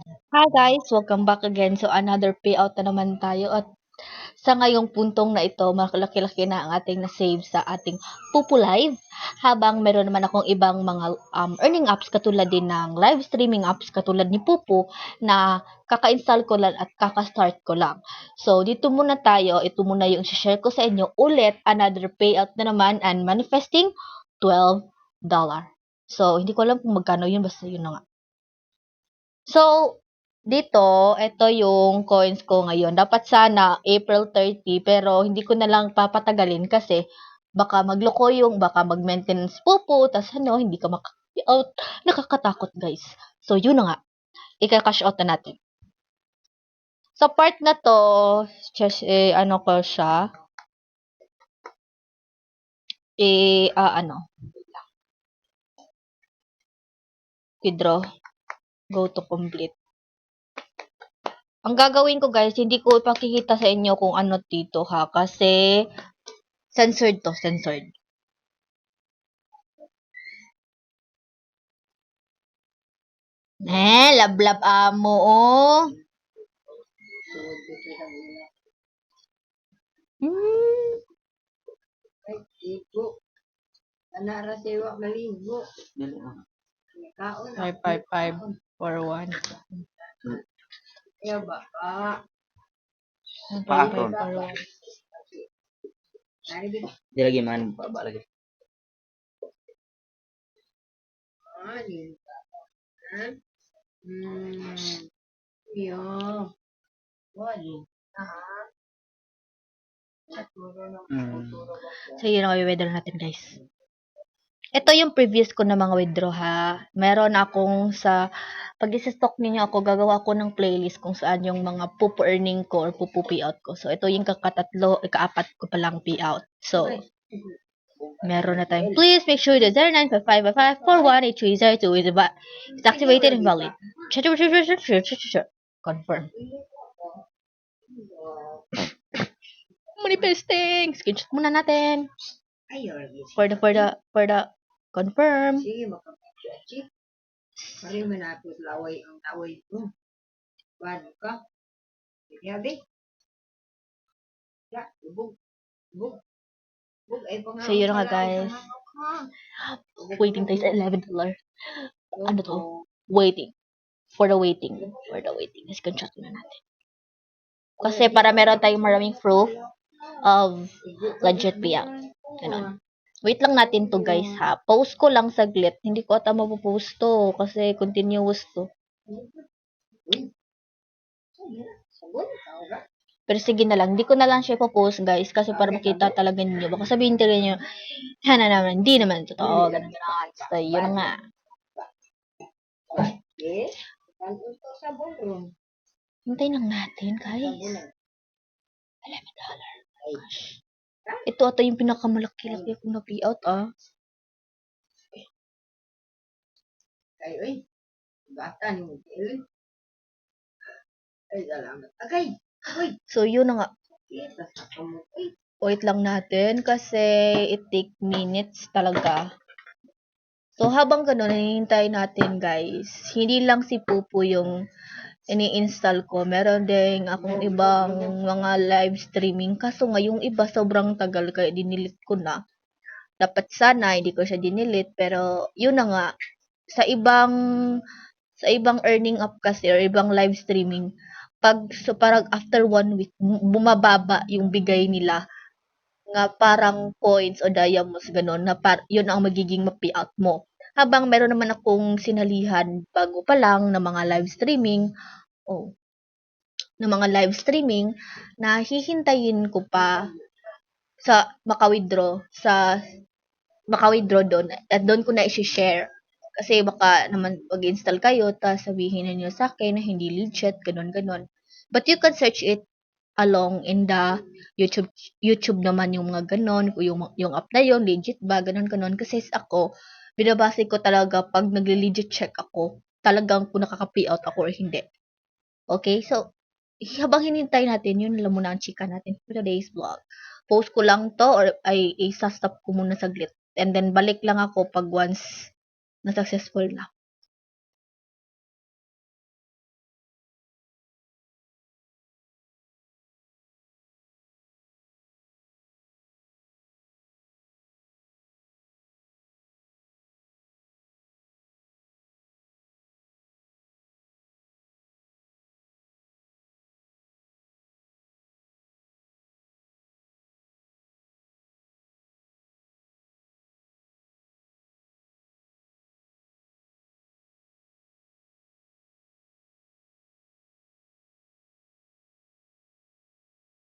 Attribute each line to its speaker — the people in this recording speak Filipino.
Speaker 1: Hi guys, welcome back again. So another payout na naman tayo at sa ngayong puntong na ito, malaki-laki na ang ating na-save sa ating Pupu Live. Habang meron naman akong ibang mga earning apps katulad din ng live streaming apps katulad ni Pupu na kaka-install ko lang at kaka-start ko lang. So dito muna tayo, ito muna yung share ko sa inyo ulit, another payout na naman and manifesting $12. So hindi ko alam kung magkano yun, basta yun na nga. So, dito, ito yung coins ko ngayon. Dapat sana April 30, pero hindi ko na lang papatagalin kasi baka magloko yung, baka mag-maintenance po, tas ano, hindi ka out. Nakakatakot, guys. So, yun na nga. Ika-cash out na natin. Sa part na to, just, ano ko siya, ano, withdraw, go to complete. Ang gagawin ko guys, hindi ko ipakikita sa inyo kung ano dito ha, kasi censored to, censored. Lablab amo oh. Hmm.
Speaker 2: Ay, ligo. Anara siwa na ligo. Kaon.
Speaker 1: 55541.
Speaker 2: Kaya ba?
Speaker 3: Paakon.
Speaker 1: 55541.
Speaker 3: Di lagi man baba lagi.
Speaker 2: Di. Yo. Wali.
Speaker 1: So, yun ang i-withdraw natin, guys. Ito yung previous ko na mga withdraw, ha. Meron akong sa, pag isa-stock ninyo ako, gagawa ko ng playlist kung saan yung mga pupu earning ko or pupu payout ko. So, ito yung kakatatlo, ikaapat ko palang payout. So, meron na tayong, please make sure that 095555418302 is activated and valid. Confirm. Manifesting! Screenshot muna natin. For the confirm.
Speaker 2: Sige, makapag-check. Pari manapos laway ang taway mo. Bano ka? Yabi. Ya, bug. Bug. Bug ay pang.
Speaker 1: So, yun nga guys. Waiting tayo sa $11. Ano to? Waiting. For the waiting. Screenshot na natin. Kasi para meron tayong maraming proof of legit payout. Ganun. Wait lang natin to guys ha. Post ko lang saglit. Hindi ko ata mapopost to kasi continuous to. Pero sige na lang. Hindi ko na lang siya ipopost guys kasi para makita talaga ninyo. Baka sabihin talaga nyo, na naman, hindi naman totoo. Ganun. So, yun nga.
Speaker 2: Yes. Tanto sa ballroom.
Speaker 1: Hintayin lang natin guys. $11. Gosh. Ito ata yung pinakamalaki-laki kong na-payout
Speaker 2: Ay, oy. Bata ni mo. Ay, salamat. Agay. Uy.
Speaker 1: So, yun na nga.
Speaker 2: Kita sa kamo. Ay.
Speaker 1: Wait lang natin kasi it take minutes talaga. So, habang ganun, hinihintay natin guys. Hindi lang si Pupu yung ini-install ko. Meron ding akong ibang mga live streaming. Kaso nga, yung iba sobrang tagal kaya dinilit ko na. Dapat sana, hindi ko siya dinilit. Pero, yun na nga. Sa ibang earning app kasi or ibang live streaming, parang after 1 week, bumababa yung bigay nila nga parang coins o diamonds ganon na yun ang magiging ma-payout mo. Habang meron naman akong sinalihan bago pa lang na mga live streaming, na hihintayin ko pa sa maka-withdraw doon at doon ko na i-share. Kasi baka naman mag-install kayo tapos sabihin niyo sa akin na hindi legit, ganon. But you can search it along in the YouTube naman yung mga ganon, yung app na yun, legit ba, ganon. Kasi ako, binabase ko talaga pag nagle-legit check ako, talagang kung nakaka-payout ako or hindi. Okay, so, habang hinintay natin, yun lang muna ang chika natin for today's vlog. Post ko lang to or ay isa-stop ko muna saglit. And then, balik lang ako pag once na successful na.